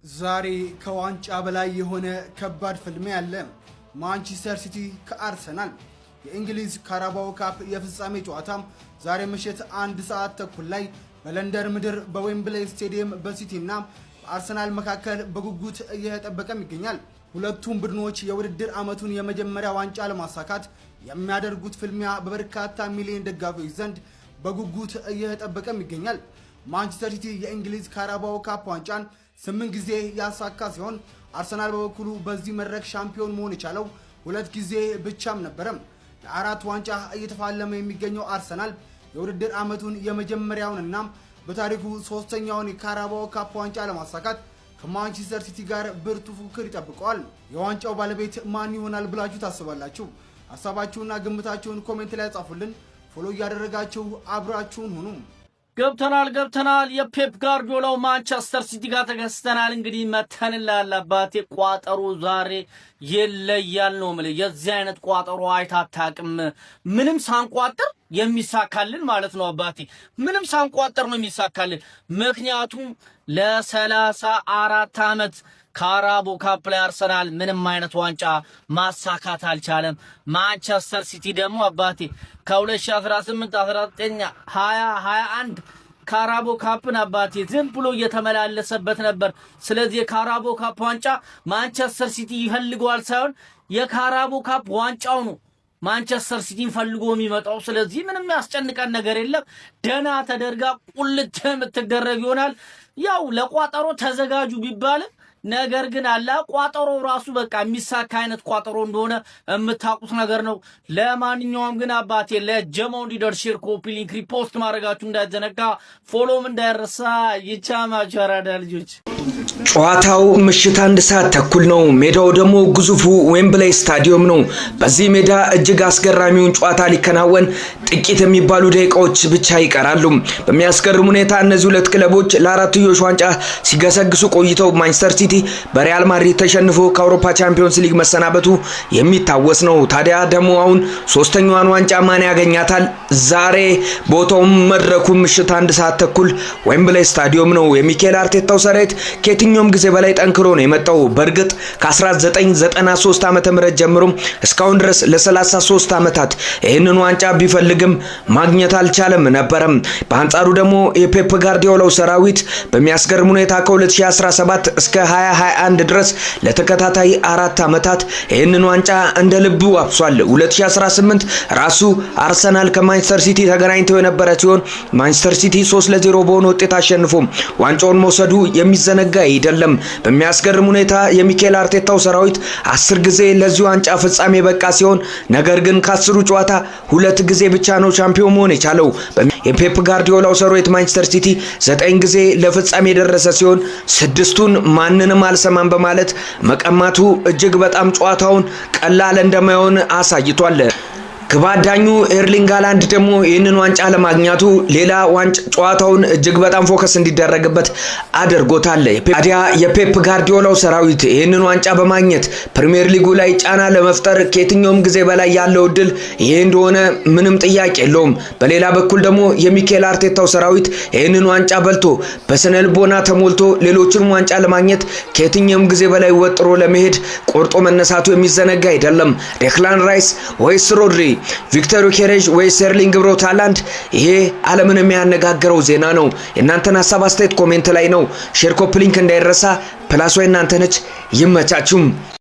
ዛሬ ከዋንጫ በላይ የሆነ ከባድ ፍልሚያ አለ። ማንቸስተር ሲቲ ከአርሰናል የእንግሊዝ ካራባኦ ካፕ የፍጻሜ ጨዋታ ዛሬ ምሽት 1 ሰዓት ተኩል ላይ በለንደን ምድር በዌምብሌይ ስቴዲየም በሲቲና በአርሰናል መካከል በጉጉት እየተጠበቀም ይገኛል። ሁለቱም ቡድኖች የውድድር ዓመቱን የመጀመሪያ ዋንጫ ለማሳካት የሚያደርጉት ፍልሚያ በበርካታ ሚሊዮን ደጋፊዎች ዘንድ በጉጉት እየተጠበቀም ይገኛል። ማንቸስተር ሲቲ የእንግሊዝ ካራባኦ ካፕ ዋንጫን 8 ጊዜ ያሳካ ሲሆን አርሰናል በበኩሉ በዚህ መድረክ ሻምፒዮን መሆን የቻለው 2 ጊዜ ብቻም ነበረም። ለአራት ዋንጫ እየተፋለመ የሚገኘው አርሰናል የውድድር ዓመቱን የመጀመሪያውንና በታሪኩ ሶስተኛውን የካራባኦ ካፕ ዋንጫ ለማሳካት ከማንቸስተር ሲቲ ጋር ብርቱ ፉክክር ይጠብቀዋል። የዋንጫው ባለቤት ማን ይሆናል ብላችሁ ታስባላችሁ? ሐሳባችሁና ግምታችሁን ኮሜንት ላይ ጻፉልን። ፎሎ እያደረጋችሁ አብራችሁን ሁኑ። ገብተናል የፔፕ ጋርዲዮላው ማንቸስተር ሲቲ ጋር ተገስተናል። እንግዲህ መተንላል አባቴ ቋጠሮ ዛሬ ይለያል ነው ማለት የዚህ አይነት ቋጠሮ አይታጣቅም። ምንም ሳንቋጥር የሚሳካልን ማለት ነው አባቴ፣ ምንም ሳንቋጥር ነው የሚሳካልን። ምክንያቱም ለ34 ዓመት ካራባኦ ካፕ ላይ አርሰናል ምንም አይነት ዋንጫ ማሳካት አልቻለም። ማንቸስተር ሲቲ ደግሞ አባቴ ከ2018 19 20 21 ካራባኦ ካፕን አባቴ ዝም ብሎ እየተመላለሰበት ነበር። ስለዚህ የካራባኦ ካፕ ዋንጫ ማንቸስተር ሲቲ ይፈልገዋል ሳይሆን የካራባኦ ካፕ ዋንጫው ነው ማንቸስተር ሲቲን ፈልጎ የሚመጣው። ስለዚህ ምንም ያስጨንቀን ነገር የለም። ደና ተደርጋ ቁልት የምትደረግ ይሆናል። ያው ለቋጠሮ ተዘጋጁ ቢባል ነገር ግን አላ ቋጠሮ ራሱ በቃ የሚሳካ አይነት ቋጠሮ እንደሆነ የምታውቁት ነገር ነው። ለማንኛውም ግን አባቴ ለጀማው እንዲደርስ ሼር፣ ኮፒ ሊንክ፣ ሪፖስት ማድረጋችሁ እንዳይዘነጋ፣ ፎሎም እንዳይረሳ። ይቻማችሁ አራዳ ልጆች። ጨዋታው ምሽት 1 ሰዓት ተኩል ነው። ሜዳው ደግሞ ግዙፉ ዌምብሌይ ስታዲየም ነው። በዚህ ሜዳ እጅግ አስገራሚውን ጨዋታ ሊከናወን ጥቂት የሚባሉ ደቂቃዎች ብቻ ይቀራሉ። በሚያስገርም ሁኔታ እነዚህ ሁለት ክለቦች ለአራትዮሽ ዋንጫ ሲገሰግሱ ቆይተው ማንቸስተር ሲቲ በሪያል ማድሪድ ተሸንፎ ከአውሮፓ ቻምፒዮንስ ሊግ መሰናበቱ የሚታወስ ነው። ታዲያ ደግሞ አሁን ሶስተኛዋን ዋንጫ ማን ያገኛታል? ዛሬ ቦታውም መድረኩ ምሽት 1 ሰዓት ተኩል ዌምብሌይ ስታዲየም ነው። የሚኬል አርቴታው ሰራዊት ከየትኛውም ጊዜ በላይ ጠንክሮ ነው የመጣው። በእርግጥ ከ1993 ዓመተ ምህረት ጀምሮ እስካሁን ድረስ ለ33 ዓመታት ይህንን ዋንጫ ቢፈልግም ማግኘት አልቻለም ነበረም። በአንጻሩ ደግሞ የፔፕ ጋርዲዮላው ሰራዊት በሚያስገርም ሁኔታ ከ2017 እስከ 2021 ድረስ ለተከታታይ 4 ዓመታት ይህንን ዋንጫ እንደ ልቡ አብሷል። 2018 ራሱ አርሰናል ከማንቸስተር ሲቲ ተገናኝተው የነበረ ሲሆን ማንቸስተር ሲቲ 3-0 በሆነ ውጤት አሸንፎ ዋንጫውን መውሰዱ የሚዘነጋ አይደለም። በሚያስገርም ሁኔታ የሚኬል አርቴታው ሰራዊት 10 ጊዜ ለዚህ ዋንጫ ፍጻሜ በቃ ሲሆን ነገር ግን ከ10ሩ ጨዋታ 2 ጊዜ ብቻ ነው ቻምፒዮን መሆን የቻለው። የፔፕ ጋርዲዮላው ሰራዊት ማንቸስተር ሲቲ 9 ጊዜ ለፍጻሜ የደረሰ ሲሆን 6ቱን ማንንም አልሰማም በማለት መቀማቱ እጅግ በጣም ጨዋታውን ቀላል እንደማይሆን አሳይቷል። ግባዳኙ ኤርሊንግ ሃላንድ ደግሞ ይህንን ዋንጫ ለማግኘቱ ሌላ ዋንጫ ጨዋታውን እጅግ በጣም ፎከስ እንዲደረግበት አድርጎታል። ታዲያ የፔፕ ጋርዲዮላው ሰራዊት ይህንን ዋንጫ በማግኘት ፕሪሚየር ሊጉ ላይ ጫና ለመፍጠር ከየትኛውም ጊዜ በላይ ያለው እድል ይሄ እንደሆነ ምንም ጥያቄ የለውም። በሌላ በኩል ደግሞ የሚኬል አርቴታው ሰራዊት ይህንን ዋንጫ በልቶ በስነልቦና ተሞልቶ ሌሎችንም ዋንጫ ለማግኘት ከየትኛውም ጊዜ በላይ ወጥሮ ለመሄድ ቆርጦ መነሳቱ የሚዘነጋ አይደለም። ዴክላን ራይስ ወይስ ሮድሪ፣ ቪክተር ዮኬሬሽ ወይስ ኤርሊንግ ብራውት ሃላንድ? ይሄ ዓለምን የሚያነጋግረው ዜና ነው። የእናንተን ሐሳብ አስተያየት ኮሜንት ላይ ነው። ሼር፣ ኮፒ ሊንክ እንዳይረሳ። ፕላስ ወይ እናንተ ነች። ይመቻችሁም።